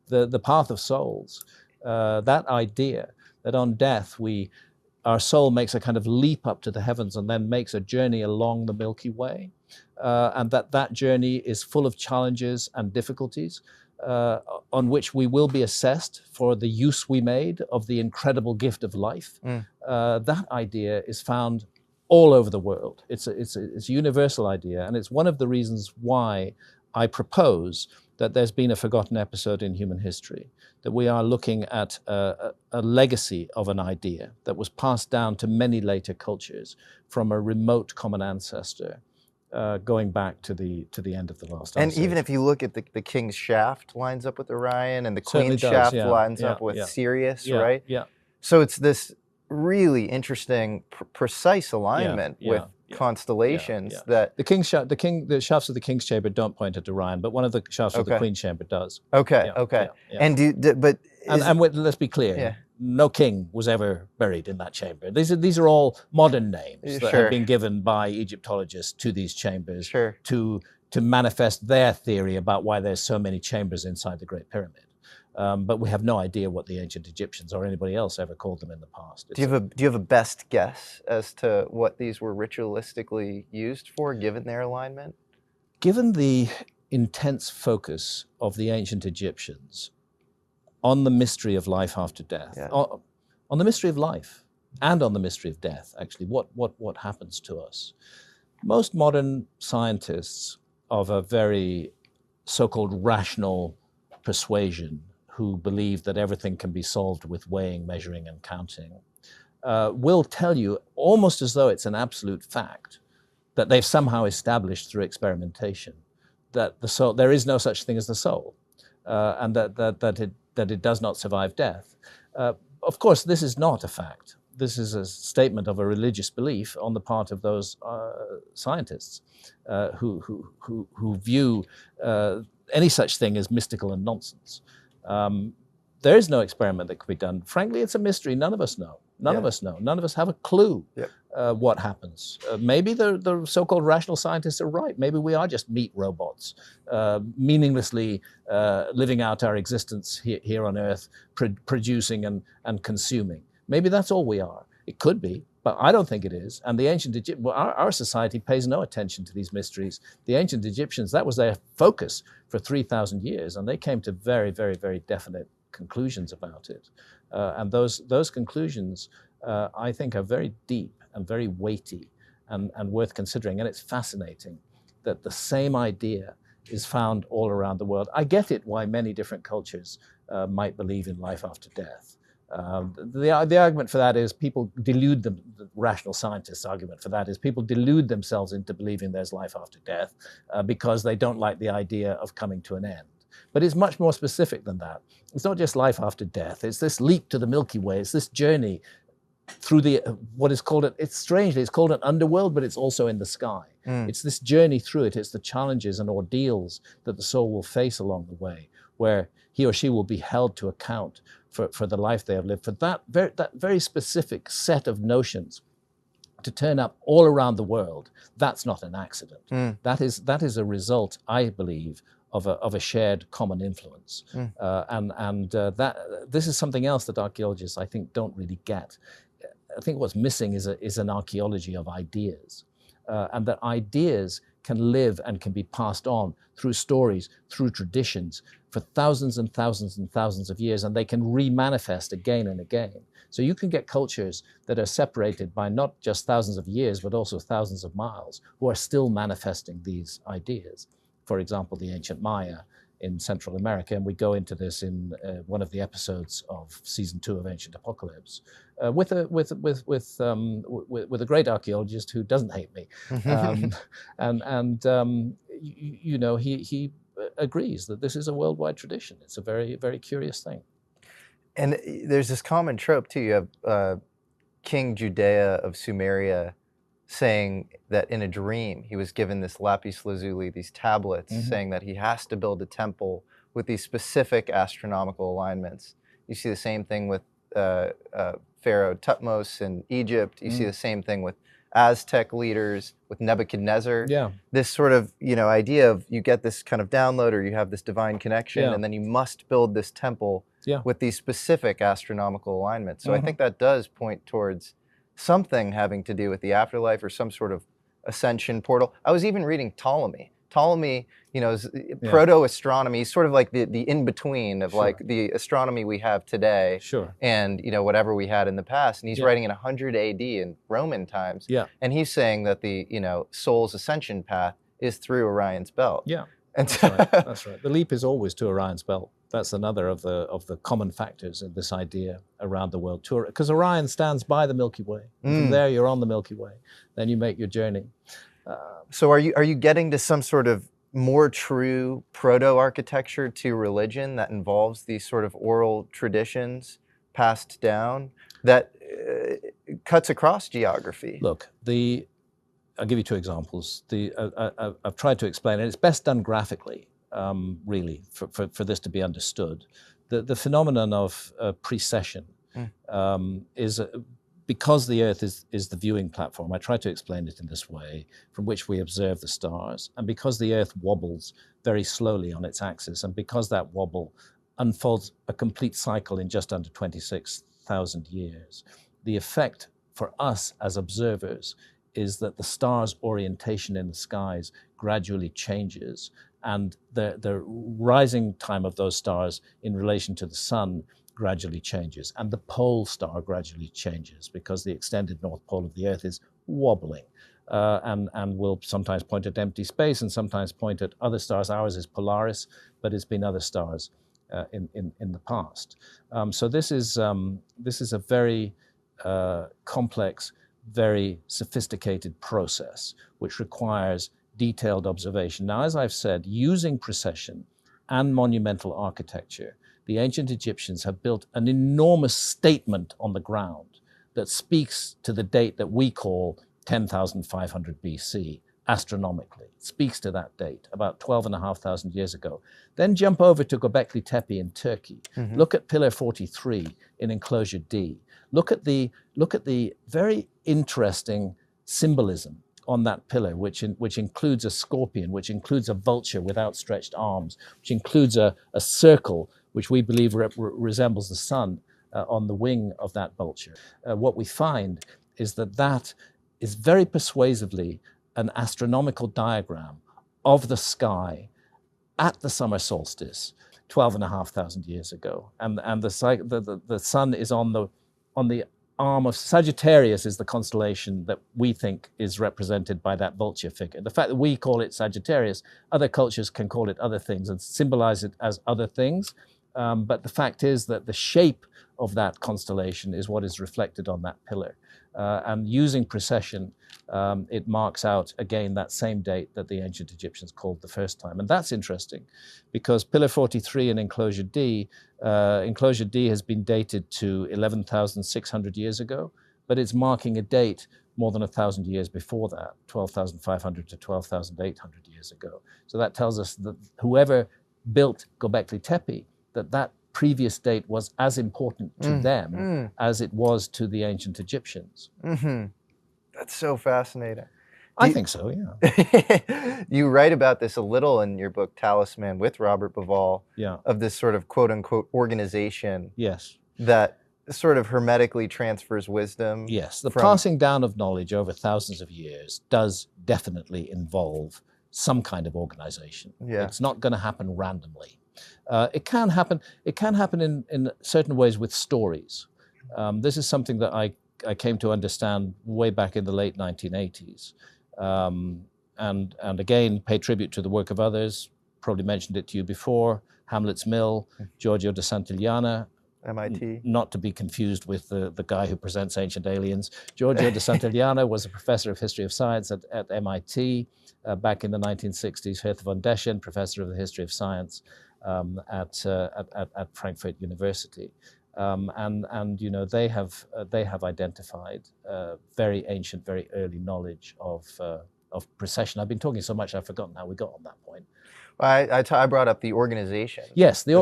the path of souls, that idea that on death our soul makes a kind of leap up to the heavens and then makes a journey along the Milky Way, and that journey is full of challenges and difficulties, on which we will be assessed for the use we made of the incredible gift of life. That idea is found all over the world. It's a universal idea, and it's one of the reasons why I propose that there's been a forgotten episode in human history, that we are looking at a legacy of an idea that was passed down to many later cultures from a remote common ancestor, going back to the end of the last And Ice even Age. if you look at the king's shaft lines up with Orion, and the Certainly queen's does, shaft yeah, lines yeah, up with yeah. Sirius, Yeah, right? yeah. So it's this really interesting, precise alignment Yeah, with yeah, constellations yeah. that. The shafts of the king's chamber don't point at Orion, but one of the shafts of the queen's chamber does. Okay, Yeah, okay. yeah. And but let's be clear. Yeah. No king was ever buried in that chamber. These are all modern names that have been given by Egyptologists to these chambers to manifest their theory about why there's so many chambers inside the Great Pyramid. But we have no idea what the ancient Egyptians or anybody else ever called them in the past. Do you have a best guess as to what these were ritualistically used for, given their alignment? Given the intense focus of the ancient Egyptians on the mystery of life after death, on the mystery of life and on the mystery of death, actually, what happens to us. Most modern scientists of a very so-called rational persuasion, who believe that everything can be solved with weighing, measuring, and counting, will tell you, almost as though it's an absolute fact, that they've somehow established through experimentation that the soul, there is no such thing as the soul, and that it does not survive death. Of course, this is not a fact. This is a statement of a religious belief on the part of those scientists who view any such thing as mystical and nonsense. There is no experiment that could be done. Frankly, it's a mystery. None of us know. None of us know. None of us have a clue what happens. Maybe the so-called rational scientists are right. Maybe we are just meat robots, meaninglessly living out our existence here on Earth, producing and consuming. Maybe that's all we are. It could be, but I don't think it is. And the ancient our society pays no attention to these mysteries. The ancient Egyptians, that was their focus for 3,000 years, and they came to very, very, very definite conclusions about it. And those conclusions, I think, are very deep and very weighty and worth considering. And it's fascinating that the same idea is found all around the world. I get it why many different cultures might believe in life after death. The argument for that is people delude them, the rational scientists' argument for that is people delude themselves into believing there's life after death because they don't like the idea of coming to an end. But it's much more specific than that. It's not just life after death. It's this leap to the Milky Way. It's this journey through what is called, it's called an underworld, but it's also in the sky. It's this journey through it. It's the challenges and ordeals that the soul will face along the way, where he or she will be held to account for the life they have lived, for that very specific set of notions to turn up all around the world. That's not an accident. That is a result, I believe, of a shared common influence. This is something else that archaeologists, I think, don't really get. I think what's missing is an archaeology of ideas, and that ideas can live and can be passed on through stories, through traditions, for thousands and thousands and thousands of years, and they can remanifest again and again. So you can get cultures that are separated by not just thousands of years, but also thousands of miles, who are still manifesting these ideas. For example, the ancient Maya in Central America, and we go into this in one of the episodes of season 2 of Ancient Apocalypse, with a great archaeologist who doesn't hate me, you know, he agrees that this is a worldwide tradition. It's a very, very curious thing. And there's this common trope too. You have King Judea of Sumeria saying that in a dream he was given this lapis lazuli, these tablets, saying that he has to build a temple with these specific astronomical alignments. You see the same thing with Pharaoh Tutmos in Egypt. You see the same thing with Aztec leaders, with Nebuchadnezzar. Yeah. This sort of, idea of you get this kind of download or you have this divine connection, Yeah. and then you must build this temple with these specific astronomical alignments. So I think that does point towards something having to do with the afterlife or some sort of ascension portal. I was even reading Ptolemy. Ptolemy, is proto-astronomy, sort of like the in-between of like the astronomy we have today and, whatever we had in the past. And he's writing in 100 AD in Roman times. Yeah. And he's saying that the, soul's ascension path is through Orion's belt. Yeah, that's right. That's right. The leap is always to Orion's belt. That's another of the common factors in this idea around the world tour. Because Orion stands by the Milky Way. From there, you're on the Milky Way. Then you make your journey. So are you getting to some sort of more true proto-architecture to religion that involves these sort of oral traditions passed down that cuts across geography? Look, I'll give you two examples. I've tried to explain it. It's best done graphically, really, for this to be understood. The phenomenon of precession is because the Earth is the viewing platform. I try to explain it in this way, from which we observe the stars, and because the Earth wobbles very slowly on its axis, and because that wobble unfolds a complete cycle in just under 26,000 years, the effect for us as observers is that the stars' orientation in the skies gradually changes, and the rising time of those stars in relation to the sun gradually changes, and the pole star gradually changes because the extended north pole of the Earth is wobbling and will sometimes point at empty space and sometimes point at other stars. Ours is Polaris, but it's been other stars in the past. So this is a very complex, very sophisticated process which requires detailed observation. Now, as I've said, using precession and monumental architecture, the ancient Egyptians have built an enormous statement on the ground that speaks to the date that we call 10,500 BC, astronomically. It speaks to that date, about 12,500 years ago. Then jump over to Gobekli Tepe in Turkey. Look at Pillar 43 in Enclosure D. Look at the very interesting symbolism on that pillar, which includes a scorpion, which includes a vulture with outstretched arms, which includes a circle, which we believe resembles the sun on the wing of that vulture. What we find is that is very persuasively an astronomical diagram of the sky at the summer solstice, 12,500 years ago. And the sun is on the arm of Sagittarius, is the constellation that we think is represented by that vulture figure. The fact that we call it Sagittarius, other cultures can call it other things and symbolize it as other things. But the fact is that the shape of that constellation is what is reflected on that pillar. And using precession, it marks out, again, that same date that the ancient Egyptians called the first time. And that's interesting because Pillar 43 in Enclosure D has been dated to 11,600 years ago, but it's marking a date more than 1,000 years before that, 12,500 to 12,800 years ago. So that tells us that whoever built Gobekli Tepe, that previous date was as important to them as it was to the ancient Egyptians. That's so fascinating. I think so, yeah. You write about this a little in your book, Talisman, with Robert Bauval, of this sort of quote-unquote organization that sort of hermetically transfers wisdom. Yes, the passing down of knowledge over thousands of years does definitely involve some kind of organization. It's not going to happen randomly. It can happen in certain ways with stories. This is something that I came to understand way back in the late 1980s. And again, pay tribute to the work of others. Probably mentioned it to you before. Hamlet's Mill, Giorgio de Santillana. MIT. Not to be confused with the guy who presents Ancient Aliens. Giorgio de Santillana was a professor of history of science at MIT back in the 1960s. Hertha von Deschen, professor of the history of science at Frankfurt University. And you know, they have identified very ancient, very early knowledge of precession. I've been talking so much I've forgotten how we got on that point. I brought up the organization. Yes, the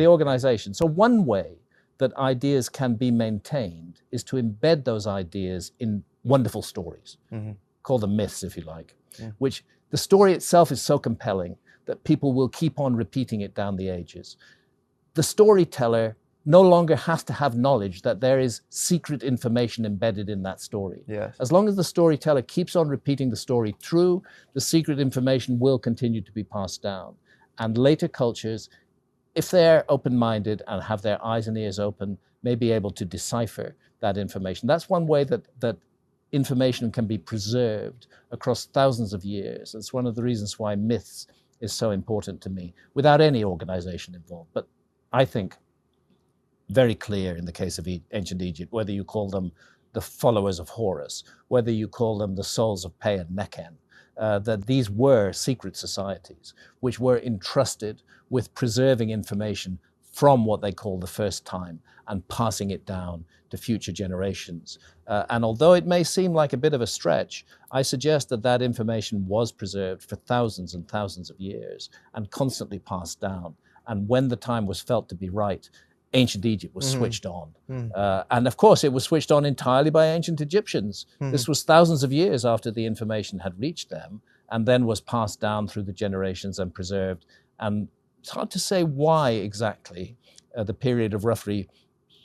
organization. So one way that ideas can be maintained is to embed those ideas in wonderful stories. Call them myths if you like, Yeah. which the story itself is so compelling that people will keep on repeating it down the ages. The storyteller no longer has to have knowledge that there is secret information embedded in that story. Yes. As long as the storyteller keeps on repeating the story through, the secret information will continue to be passed down. And later cultures, if they're open-minded and have their eyes and ears open, may be able to decipher that information. That's one way that information can be preserved across thousands of years. It's one of the reasons why myths is so important to me, without any organization involved. But I think very clear in the case of ancient Egypt, whether you call them the followers of Horus, whether you call them the souls of Pe and Nekhen, that these were secret societies which were entrusted with preserving information from what they call the first time and passing it down to future generations. And although it may seem like a bit of a stretch, I suggest that that information was preserved for thousands and thousands of years and constantly passed down. And when the time was felt to be right, ancient Egypt was switched on. And of course, it was switched on entirely by ancient Egyptians. This was thousands of years after the information had reached them and then was passed down through the generations and preserved. And it's hard to say why exactly the period of roughly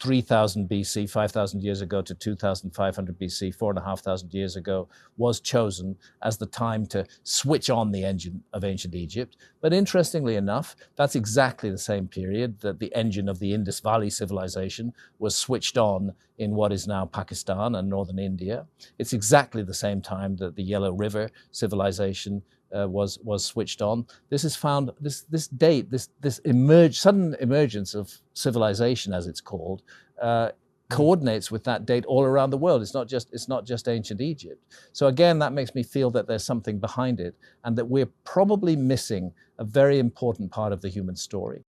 3000 BC, 5,000 years ago, to 2500 BC, 4,500 years ago, was chosen as the time to switch on the engine of ancient Egypt. But interestingly enough, that's exactly the same period that the engine of the Indus Valley civilization was switched on in what is now Pakistan and northern India. It's exactly the same time that the Yellow River civilization was switched on. This is found, this date, this sudden emergence of civilization, as it's called, coordinates with that date all around the world. It's not just ancient Egypt. So again, that makes me feel that there's something behind it and that we're probably missing a very important part of the human story.